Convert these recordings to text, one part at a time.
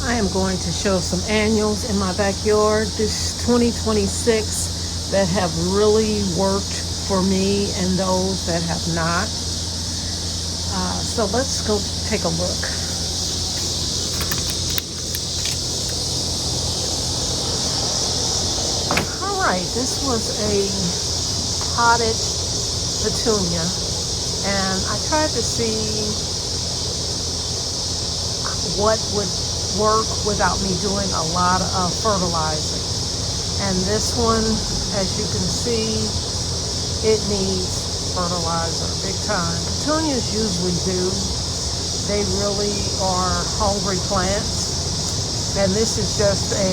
I am going to show some annuals in my backyard this 2026 that have really worked for me and those that have not. So let's go take a look. All right, this was a potted petunia, and I tried to see what would work without me doing a lot of fertilizing. And this one, as you can see, it needs fertilizer big time. Petunias usually do. They really are hungry plants. And this is just a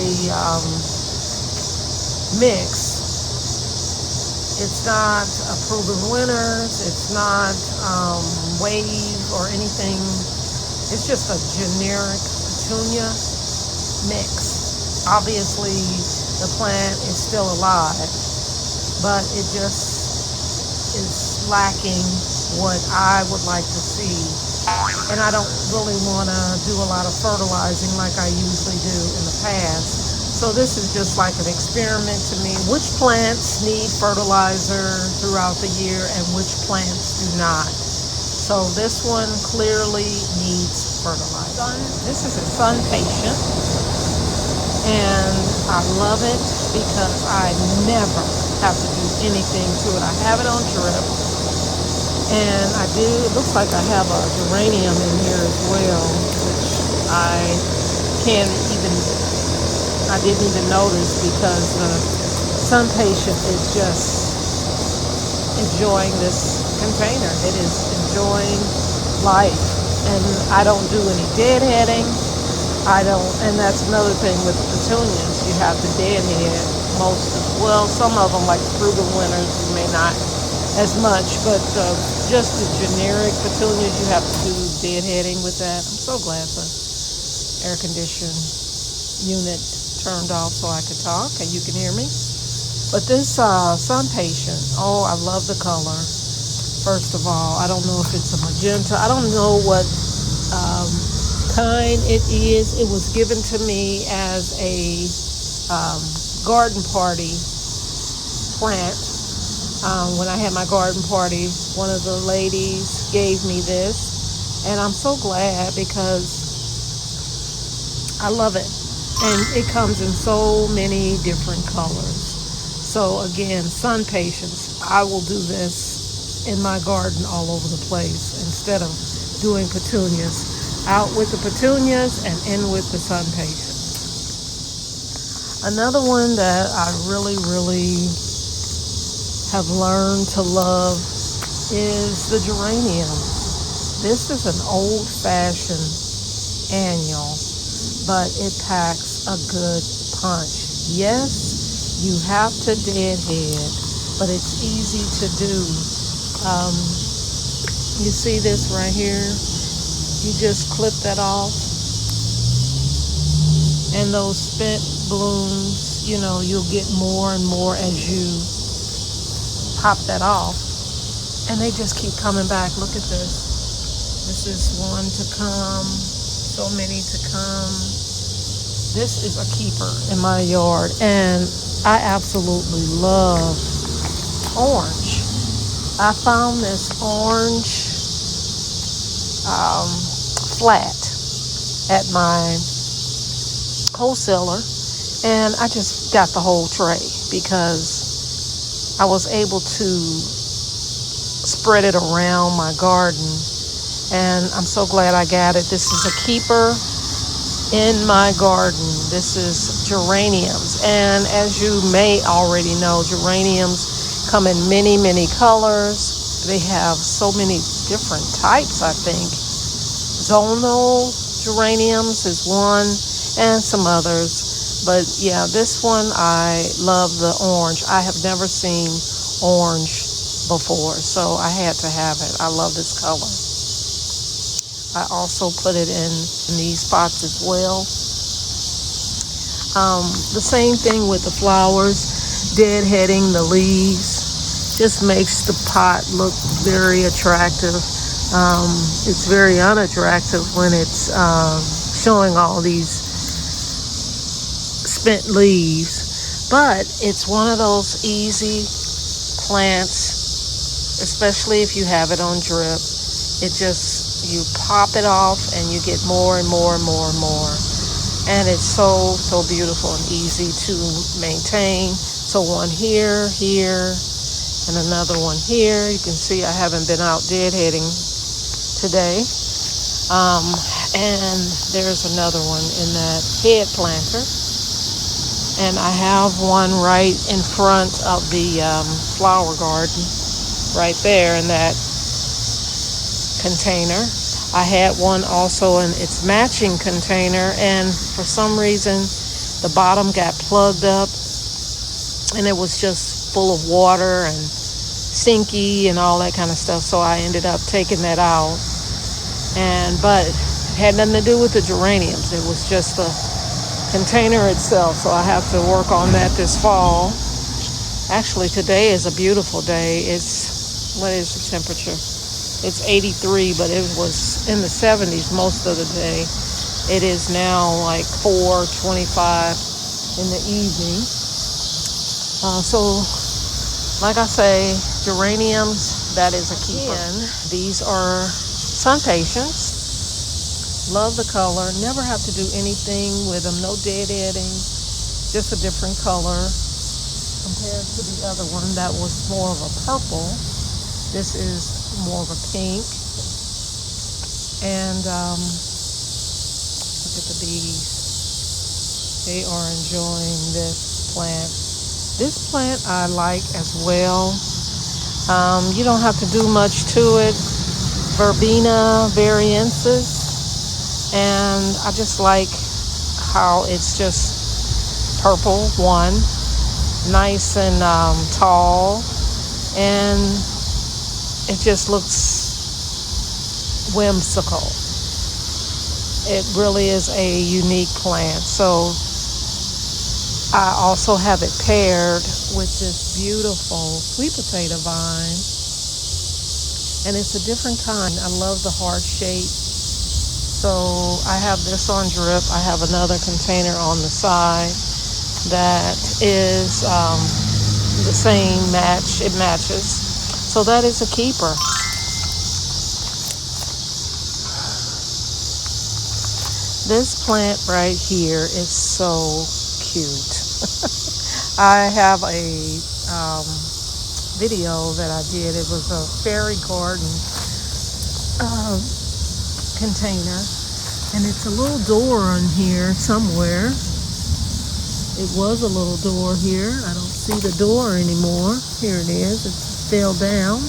mix. It's not a proven winners. It's not wave or anything. It's just a generic petunia mix. Obviously, the plant is still alive, but it just is lacking what I would like to see. And I don't really want to do a lot of fertilizing like I usually do in the past. So this is just like an experiment to me. Which plants need fertilizer throughout the year and which plants do not? So this one clearly needs fertilizer. This is a sun patient, and I love it because I never have to do anything to it. I have it on drip, and it looks like I have a geranium in here as well, which I didn't even notice because the sun patient is just enjoying this container. It is enjoying life, and I don't do any deadheading. And that's another thing with the petunias. You have to deadhead some of them, like the proven winners, you may not as much, but just the generic petunias, you have to do deadheading with that. I'm so glad the air conditioning unit turned off so I could talk and you can hear me. But this sun patient, I love the color. First of all, I don't know if it's a magenta. I don't know what kind it is. It was given to me as a garden party plant. When I had my garden party, one of the ladies gave me this, and I'm so glad because I love it. And it comes in so many different colors. So again, sun patience, I will do this in my garden all over the place instead of doing petunias. Out with the petunias and in with the sun patience. Another one that I really, really have learned to love is the geraniums. This is an old-fashioned annual, but it packs a good punch. Yes, you have to deadhead, but it's easy to do. You see this right here? You just clip that off, and those spent blooms, you'll get more and more as you pop that off, and they just keep coming back. Look at this. This is one to come, so many to come. This is a keeper in my yard, and I absolutely love orange. I found this orange flat at my wholesaler, and I just got the whole tray because I was able to spread it around my garden, and I'm so glad I got it. This is a keeper in my garden. This is geraniums, and as you may already know, geraniums come in many, many colors. They have so many different types, I think. Zonal geraniums is one, and some others. But yeah, this one, I love the orange. I have never seen orange before, so I had to have it. I love this color. I also put it in these spots as well. The same thing with the flowers, deadheading the leaves just makes the pot look very attractive. It's very unattractive when it's showing all these spent leaves, but it's one of those easy plants, especially if you have it on drip. It just, you pop it off and you get more and more and more and more. And it's so beautiful and easy to maintain. So one here, and another one here. You can see I haven't been out deadheading today. And there's another one in that head planter. And I have one right in front of the flower garden, right there in that container. I had one also in its matching container, and for some reason the bottom got plugged up and it was just full of water and stinky and all that kind of stuff, so I ended up taking that out. But it had nothing to do with the geraniums, it was just the container itself, so I have to work on that this fall. Actually, today is a beautiful day. It's, what is the temperature? It's 83, but it was in the 70s most of the day. It is now like 4:25 in the evening. So, like I say, geraniums, that is a keeper. And these are sun patients. Love the color. Never have to do anything with them. No deadheading. Just a different color compared to the other one that was more of a purple. This is more of a pink. And look at the bees. They are enjoying this plant. This plant I like as well. You don't have to do much to it. Verbena variensis. And I just like how it's just purple, one. Nice and tall. And it just looks whimsical. It really is a unique plant. So I also have it paired with this beautiful sweet potato vine. And it's a different kind. I love the heart shape. So I have this on drip. I have another container on the side that is the same match. It matches. So that is a keeper. This plant right here is so cute. I have a video that I did. It was a fairy garden container, and it's a little door in here somewhere. It was a little door here. I don't see the door anymore. Here it is. It fell down.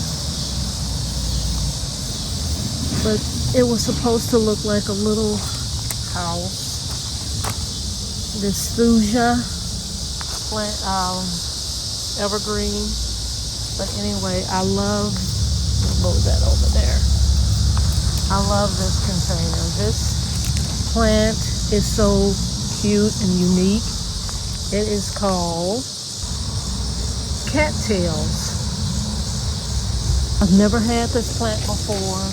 But it was supposed to look like a little house. This fuchsia plant, evergreen. But anyway, I love, let's move that over there. I love this container. This plant is so cute and unique. It is called cattails. I've never had this plant before,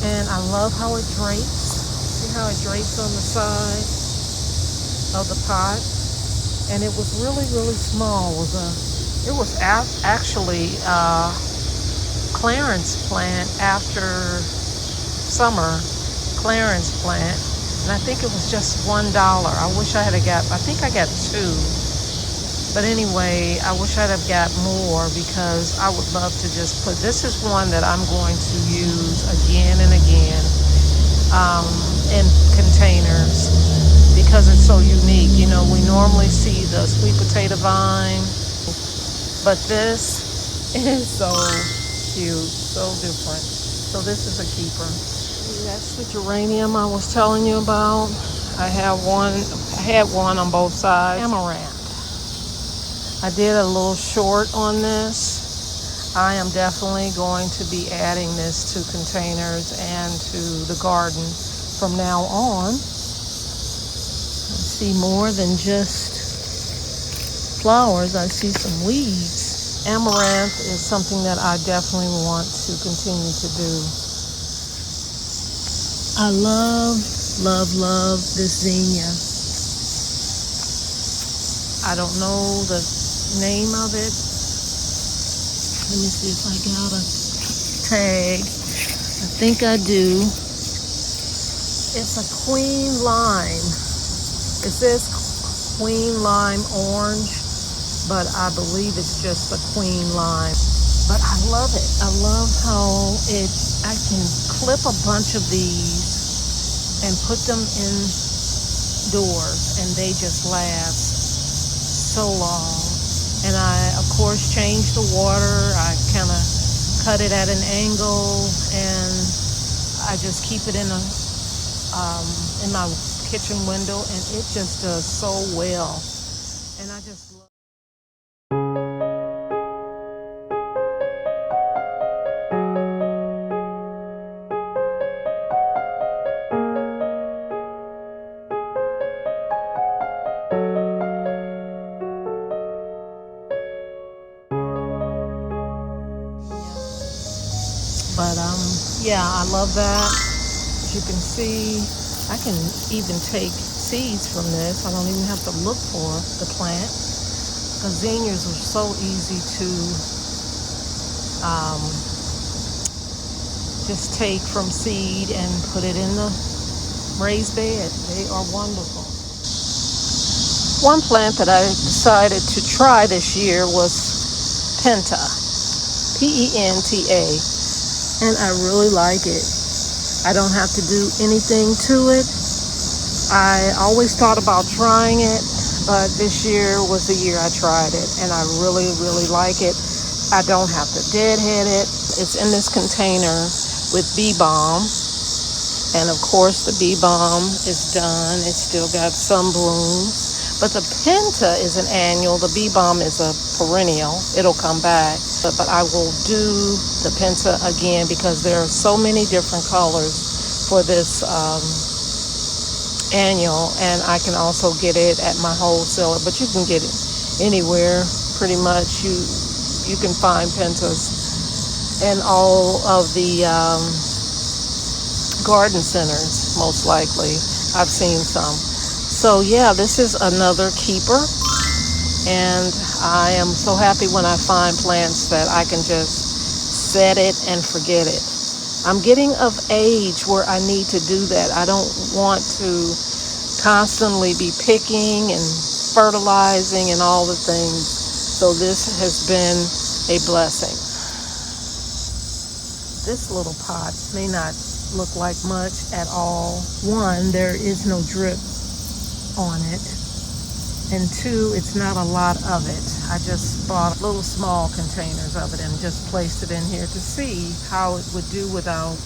and I love how it drapes. See how it drapes on the side of the pot? And it was really, really small. It was actually a clearance plant after summer, clearance plant. And I think it was just $1. I wish I think I got 2. But anyway, I wish I'd have got more, because I would love to just put, this is one that I'm going to use again and again in containers, because it's so unique. You know, we normally see the sweet potato vine, but this is so cute, so different. So this is a keeper. That's the geranium I was telling you about. I had one on both sides. Amaranth. I did a little short on this. I am definitely going to be adding this to containers and to the garden from now on. I see more than just flowers. I see some weeds. Amaranth is something that I definitely want to continue to do. I love this zinnia. I don't know the name of it. Let me see if I got a tag. I think I do. It's a queen lime. It says queen lime orange, but I believe it's just a queen lime. But I love it. I love how I can clip a bunch of these and put them indoors, and they just last so long. And I, of course, change the water. I kind of cut it at an angle, and I just keep it in my kitchen window, and it just does so well. And I just love. But yeah, I love that. As you can see, I can even take seeds from this. I don't even have to look for the plant. Zinnias are so easy to just take from seed and put it in the raised bed. They are wonderful. One plant that I decided to try this year was Penta, Penta, and I really like it. I don't have to do anything to it. I always thought about trying it, but this year was the year I tried it, and I really, really like it. I don't have to deadhead it. It's in this container with bee balm, and of course the bee balm is done. It's still got some blooms, but the Penta is an annual. The bee balm is a perennial. It'll come back, but I will do the Penta again because there are so many different colors for this annual, and I can also get it at my wholesaler, but you can get it anywhere pretty much. You can find Pentas in all of the garden centers, most likely. I've seen some. So yeah, this is another keeper, and I am so happy when I find plants that I can just set it and forget it. I'm getting of age where I need to do that. I don't want to constantly be picking and fertilizing and all the things. So this has been a blessing. This little pot may not look like much at all. One, there is no drip on it. And two, it's not a lot of it. I just bought little small containers of it and just placed it in here to see how it would do without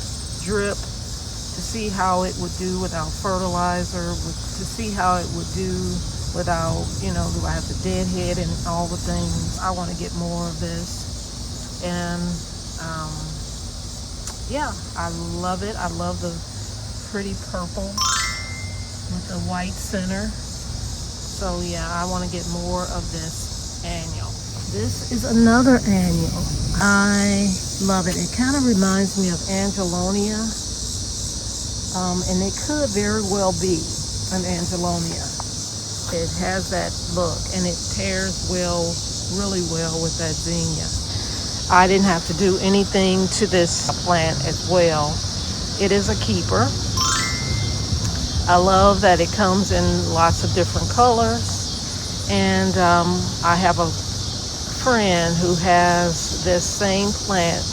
drip, to see how it would do without fertilizer, to see how it would do without, do I have to deadhead and all the things. I want to get more of this. And yeah, I love it. I love the pretty purple with the white center. So yeah, I want to get more of this annual. This is another annual. I love it. It kind of reminds me of Angelonia. And it could very well be an Angelonia. It has that look, and it pairs really well with that zinnia. I didn't have to do anything to this plant as well. It is a keeper. I love that it comes in lots of different colors. And I have a friend who has this same plant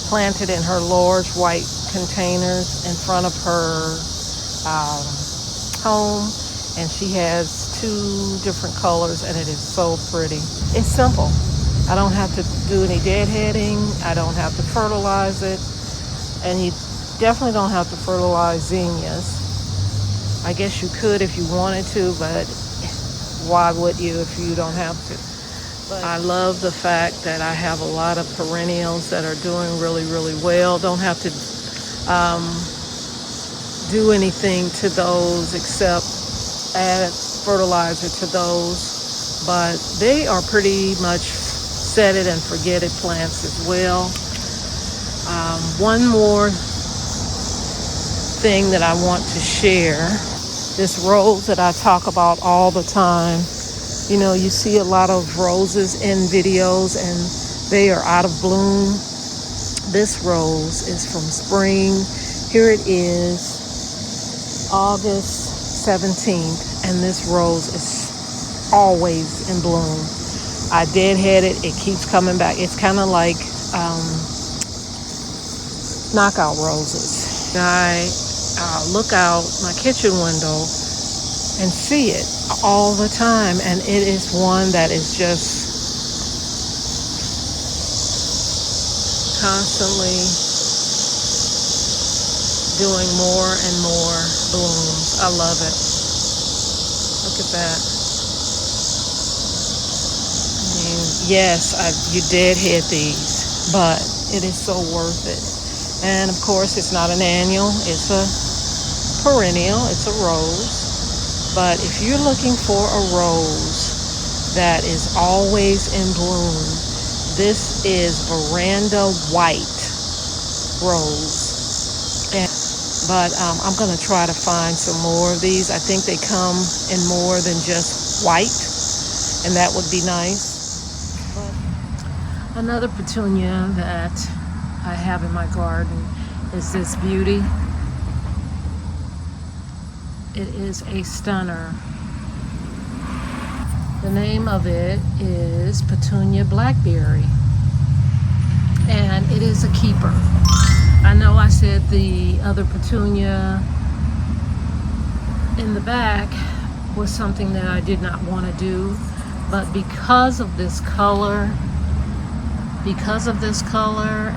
planted in her large white containers in front of her home. And she has 2 different colors, and it is so pretty. It's simple. I don't have to do any deadheading. I don't have to fertilize it. And you definitely don't have to fertilize zinnias. I guess you could if you wanted to, but why would you if you don't have to? But I love the fact that I have a lot of perennials that are doing really, really well. Don't have to do anything to those except add fertilizer to those. But they are pretty much set it and forget it plants as well. One more thing that I want to share. This rose that I talk about all the time, You know, you see a lot of roses in videos and they are out of bloom. This rose is from spring. Here it is, August 17th, and this rose is always in bloom. I deadhead it. It keeps coming back. It's kind of like knockout roses. I look out my kitchen window and see it all the time, and it is one that is just constantly doing more and more blooms. I love it. Look at that. I mean, yes, you deadhead these, but it is so worth it. And of course, it's not an annual, it's a perennial, it's a rose. But if you're looking for a rose that is always in bloom, this is veranda white rose. But I'm going to try to find some more of these. I think they come in more than just white, and that would be nice. But another petunia that I have in my garden is this beauty. It is a stunner. The name of it is Petunia Blackberry, and it is a keeper. I know I said the other petunia in the back was something that I did not want to do, but because of this color,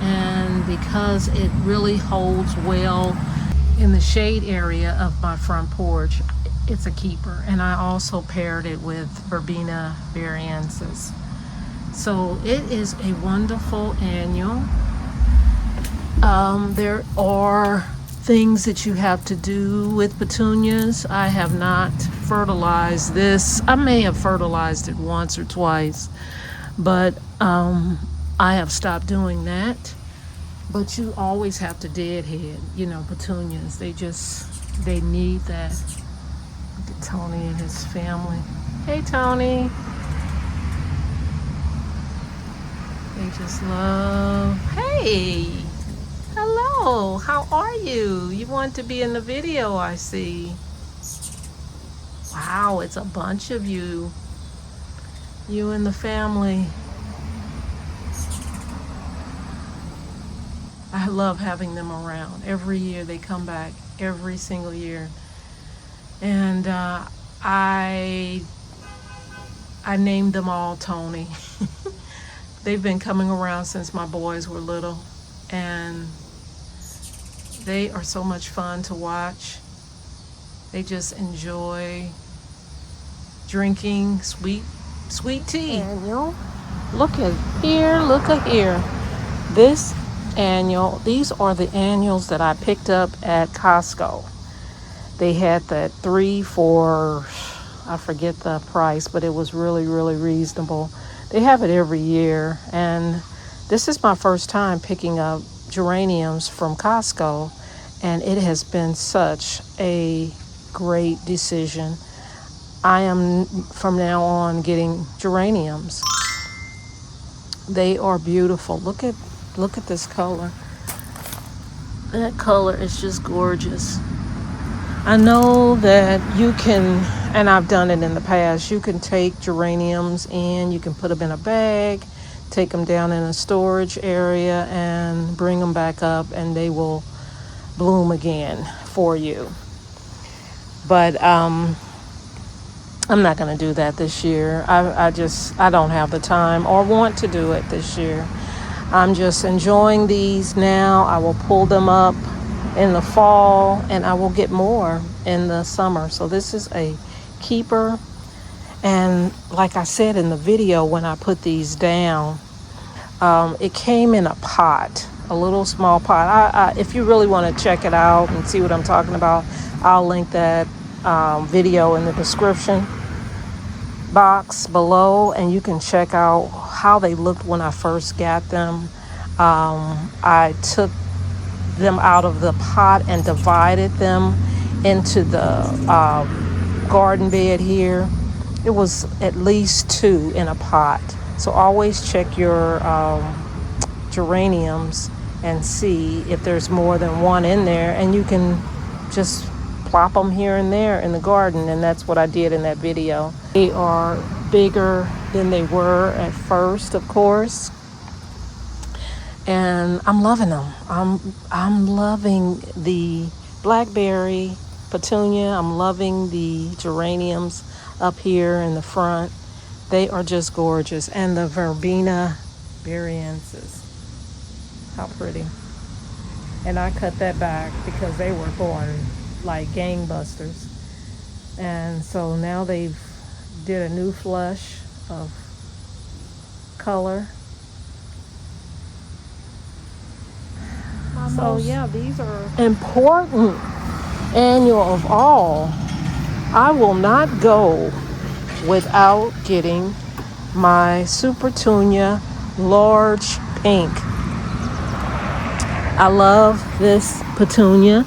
and because it really holds well in the shade area of my front porch, it's a keeper. And I also paired it with Verbena variensis. So it is a wonderful annual. There are things that you have to do with petunias. I have not fertilized this. I may have fertilized it once or twice, but I have stopped doing that. But you always have to deadhead, you know, petunias. They need that. Look at Tony and his family. Hey, Tony. They just love. Hey, hello. How are you? You want to be in the video, I see. Wow, it's a bunch of you. You and the family. I love having them around. Every year they come back, every single year. And I named them all Tony. They've been coming around since my boys were little, and they are so much fun to watch. They just enjoy drinking sweet tea. Daniel, look at here. This annual, these are the annuals that I picked up at Costco. They had that 3 for, I forget the price, but it was really, really reasonable. They have it every year, and this is my first time picking up geraniums from Costco, and it has been such a great decision. I am from now on getting geraniums. They are beautiful. Look at this color. That color is just gorgeous. I know that you can, and I've done it in the past, you can take geraniums and you can put them in a bag, take them down in a storage area, and bring them back up, and they will bloom again for you. But I'm not going to do that this year. I don't have the time or want to do it this year. I'm just enjoying these now. I will pull them up in the fall, and I will get more in the summer. So this is a keeper. And like I said in the video, when I put these down, it came in a pot, a little small pot. If you really want to check it out and see what I'm talking about, I'll link that video in the description box below, and you can check out how they looked when I first got them. I took them out of the pot and divided them into the garden bed here, It was at least 2 in a pot. So always check your geraniums and see if there's more than 1 in there, and you can just plop them here and there in the garden, and that's what I did in that video. They are bigger than they were at first, of course, and I'm loving them. I'm loving the blackberry petunia. I'm loving the geraniums up here in the front. They are just gorgeous. And the verbena variances. How pretty. And I cut that back because they were going like gangbusters. And so now they've did a new flush of color. So yeah, these are important annual of all. I will not go without getting my Supertunia large pink. I love this petunia.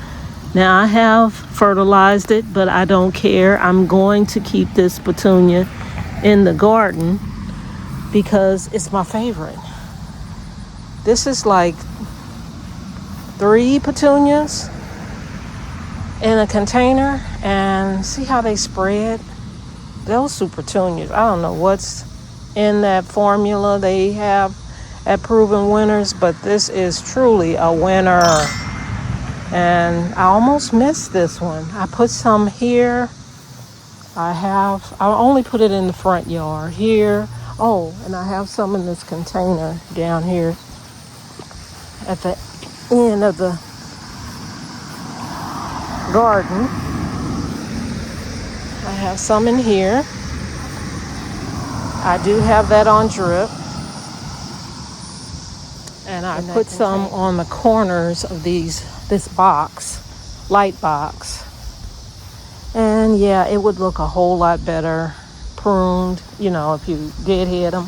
Now I have fertilized it, but I don't care. I'm going to keep this petunia in the garden because it's my favorite. This is like 3 petunias in a container, and see how they spread. Those Supertunias, I don't know what's in that formula they have at Proven Winners, but this is truly a winner. And I almost missed this one. I put some here. I only put it in the front yard here. Oh, and I have some in this container down here at the end of the garden. I have some in here. I do have that on drip. And I put some on the corners of this box, light box. And yeah, it would look a whole lot better pruned, if you did hit them,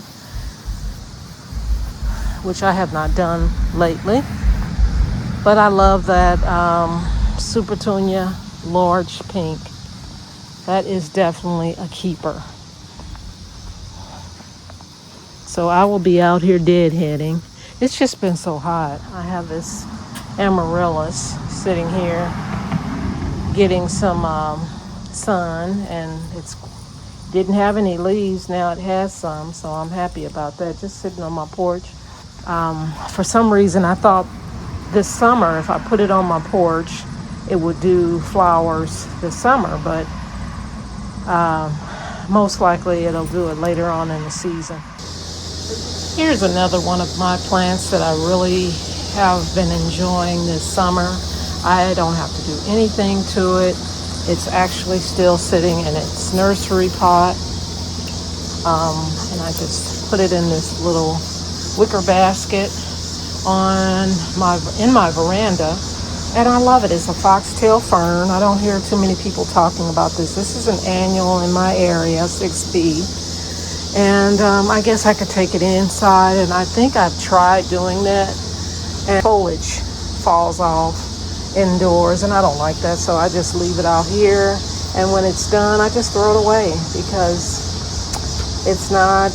which I have not done lately. But I love that Supertunia large pink. That is definitely a keeper. So I will be out here deadheading. It's just been so hot. I have this amaryllis sitting here getting some sun, and it didn't have any leaves. Now it has some, so I'm happy about that. Just sitting on my porch. For some reason, I thought this summer, if I put it on my porch, it would do flowers this summer, but most likely it'll do it later on in the season. Here's another one of my plants that I really have been enjoying this summer. I don't have to do anything to it. It's actually still sitting in its nursery pot. And I just put it in this little wicker basket in my veranda. And I love it. It's a foxtail fern. I don't hear too many people talking about this. This is an annual in my area, 6B. And I guess I could take it inside, and I think I've tried doing that, and foliage falls off indoors, and I don't like that, so I just leave it out here, and when it's done, I just throw it away, because it's not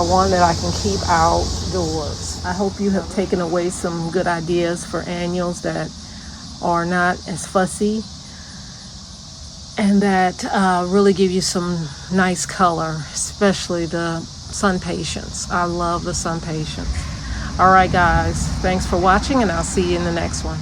one that I can keep outdoors. I hope you have taken away some good ideas for annuals that are not as fussy, and that really give you some nice color, especially the sun patience. I love the sun patience. All right, guys, thanks for watching, and I'll see you in the next one.